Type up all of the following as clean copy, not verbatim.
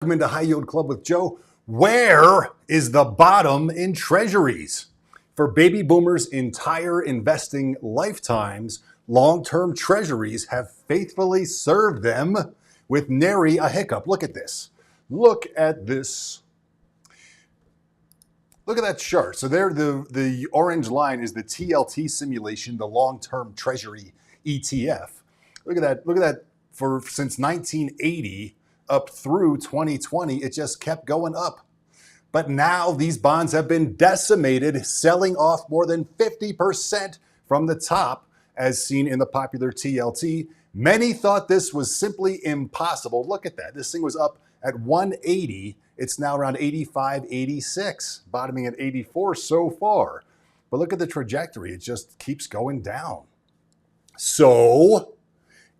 Welcome into High Yield Club with Joe. Where is the bottom in treasuries? For baby boomers' entire investing lifetimes, long-term treasuries have faithfully served them with nary a hiccup. Look at this. Look at this. Look at that chart. So there, the orange line is the TLT simulation, the long-term treasury ETF. Look at that. Look at that. For since 1980 up through 2020, it just kept going up. But now these bonds have been decimated, selling off more than 50% from the top, as seen in the popular TLT. Many thought this was simply impossible. Look at that. This thing was up at 180. It's now around 85, 86, bottoming at 84 so far. But look at the trajectory. It just keeps going down. So,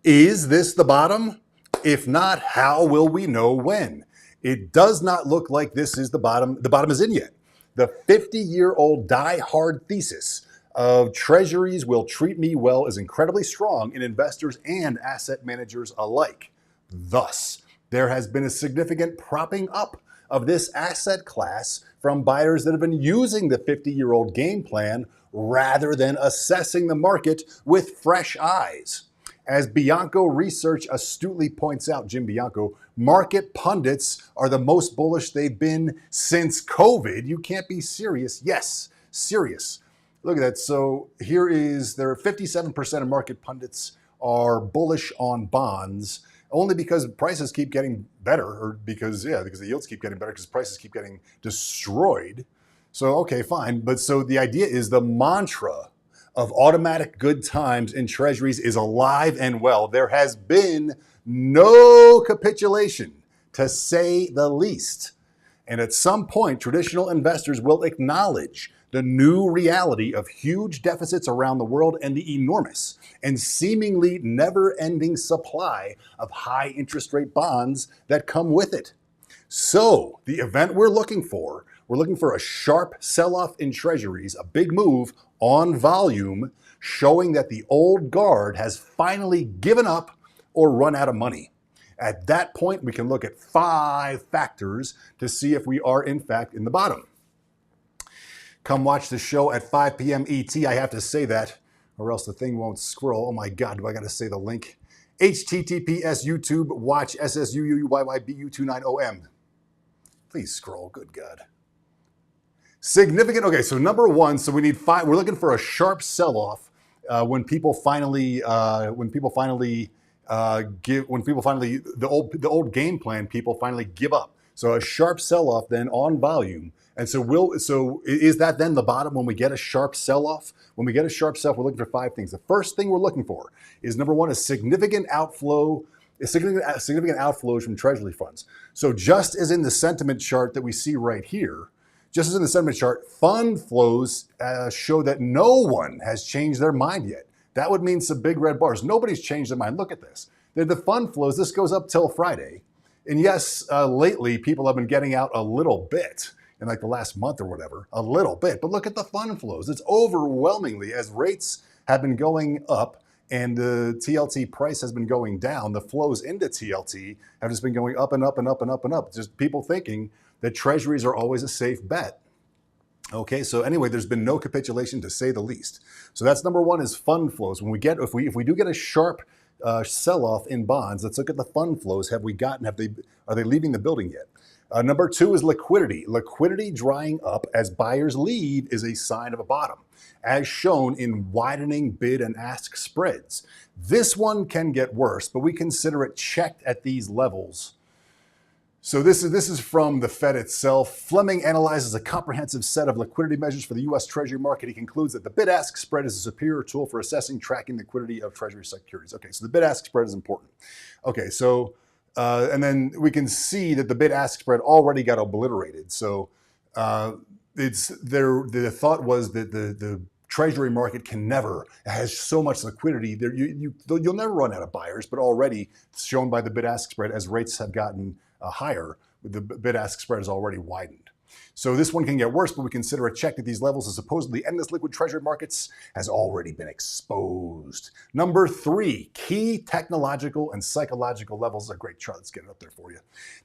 is this the bottom? If not, how will we know when? It does not look like this is the bottom. The bottom is in yet. The 50-year-old die-hard thesis of treasuries will treat me well is incredibly strong in investors and asset managers alike. Thus, there has been a significant propping up of this asset class from buyers that have been using the 50-year-old game plan rather than assessing the market with fresh eyes. As Bianco Research astutely points out, Jim Bianco, market pundits are the most bullish they've been since COVID. You can't be serious. Yes, serious. Look at that. So there are 57% of market pundits are bullish on bonds only because prices keep getting better, or because the yields keep getting better because prices keep getting destroyed. So, okay, fine. But so the idea is the mantra of automatic good times in treasuries is alive and well. There has been no capitulation, to say the least. And at some point, traditional investors will acknowledge the new reality of huge deficits around the world and the enormous and seemingly never-ending supply of high interest rate bonds that come with it. So the event we're looking for a sharp sell-off in treasuries, a big move on volume, showing that the old guard has finally given up or run out of money. At that point, we can look at 5 factors to see if we are in fact in the bottom. Come watch the show at 5 p.m. ET. I have to say that, or else the thing won't scroll. Oh my God, do I got to say the link? HTTPS YouTube watch SSUUYYBU29OM. Please scroll, good God. Significant, okay, so number one, so we need 5, we're looking for a sharp sell-off when people finally, the old game plan people finally give up. So a sharp sell-off then on volume. And so is that then the bottom when we get a sharp sell-off? When we get a sharp sell-off, we're looking for 5 things. The first thing we're looking for is, number one, a significant outflows from treasury funds. So just as in the sentiment chart that we see right here, fund flows show that no one has changed their mind yet. That would mean some big red bars. Nobody's changed their mind. Look at this. The fund flows, this goes up till Friday. And yes, lately people have been getting out a little bit in like the last month or whatever, a little bit. But look at the fund flows. It's overwhelmingly, as rates have been going up and the TLT price has been going down, the flows into TLT have just been going up and up and up and up and up. Just people thinking that treasuries are always a safe bet. Okay, so anyway, there's been no capitulation, to say the least. So that's number one, is fund flows. When we get, if we do get a sharp sell-off in bonds, let's look at the fund flows. Are they leaving the building yet? Number two is liquidity. Liquidity drying up as buyers leave is a sign of a bottom, as shown in widening bid and ask spreads. This one can get worse, but we consider it checked at these levels. So this is from the Fed itself. Fleming analyzes a comprehensive set of liquidity measures for the U.S. Treasury market. He concludes that the bid-ask spread is a superior tool for assessing, tracking liquidity of Treasury securities. Okay, so the bid-ask spread is important. Okay, so and then we can see that the bid-ask spread already got obliterated. So the thought was that the Treasury market has so much liquidity, you'll never run out of buyers, but already shown by the bid-ask spread as rates have gotten higher, the bid-ask spread has already widened. So this one can get worse, but we consider a check at these levels as supposedly endless liquid treasury markets has already been exposed. Number 3, key technological and psychological levels. A great chart. Let's get it up there for you.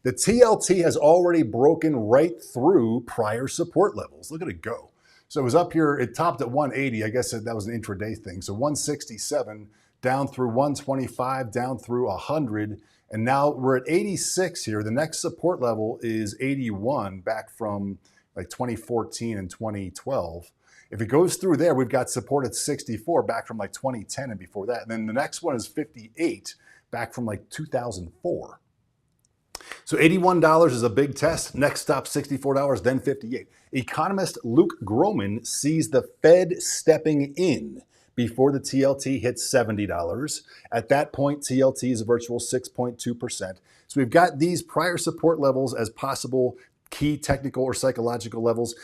The TLT has already broken right through prior support levels. Look at it go. So it was up here, it topped at 180. I guess that was an intraday thing. So 167 down through 125, down through 100. And now we're at 86 here. The next support level is 81 back from like 2014 and 2012. If it goes through there, we've got support at 64 back from like 2010 and before that. And then the next one is 58 back from like 2004. So $81 is a big test. Next stop, $64, then 58. Economist Luke Groman sees the Fed stepping in before the TLT hits $70. At that point, TLT is a virtual 6.2%. So we've got these prior support levels as possible key technical or psychological levels.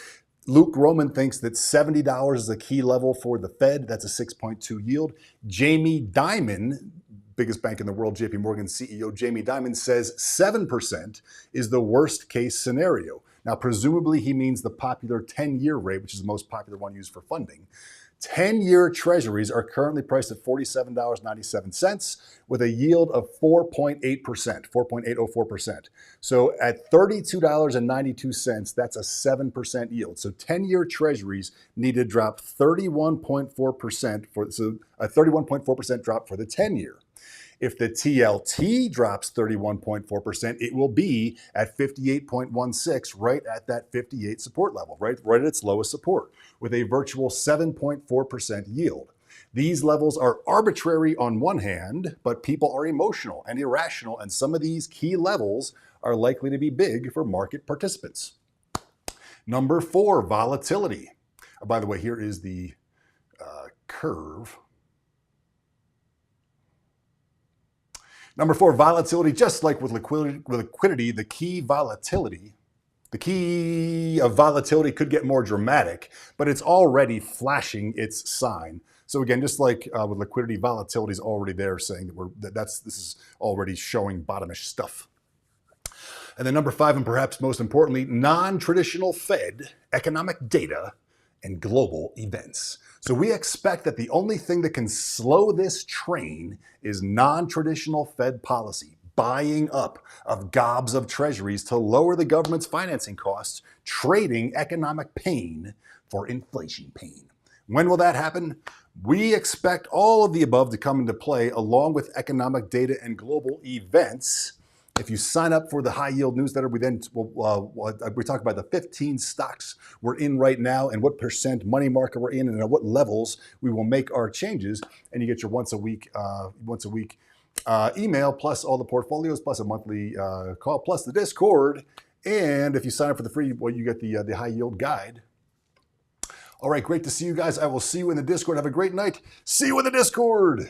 Luke Groman thinks that $70 is a key level for the Fed. That's a 6.2 yield. Jamie Dimon, biggest bank in the world, JP Morgan CEO Jamie Dimon, says 7% is the worst case scenario. Now, presumably he means the popular 10-year rate, which is the most popular one used for funding. 10-year treasuries are currently priced at $47.97 with a yield of 4.8%, 4.804%. So at $32.92, that's a 7% yield. So 10-year treasuries need to drop 31.4% so a 31.4% drop for the 10-year. If the TLT drops 31.4%, it will be at 58.16, right at that 58 support level, right at its lowest support, with a virtual 7.4% yield. These levels are arbitrary on one hand, but people are emotional and irrational, and some of these key levels are likely to be big for market participants. Number 4, volatility. By the way, here is the curve. Number 4, volatility. Just like with liquidity, the key of volatility could get more dramatic, but it's already flashing its sign. So again, just like with liquidity, volatility is already there, saying that this is already showing bottomish stuff. And then number 5, and perhaps most importantly, non-traditional Fed economic data and global events. So we expect that the only thing that can slow this train is non-traditional Fed policy, buying up of gobs of treasuries to lower the government's financing costs, trading economic pain for inflation pain. When will that happen? We expect all of the above to come into play along with economic data and global events. If you sign up for the high yield newsletter, we talk about the 15 stocks we're in right now and what percent money market we're in and at what levels we will make our changes. And you get your once a week email, plus all the portfolios, plus a monthly call, plus the Discord. And if you sign up for the free, well, you get the high yield guide. All right, great to see you guys. I will see you in the Discord. Have a great night. See you in the Discord.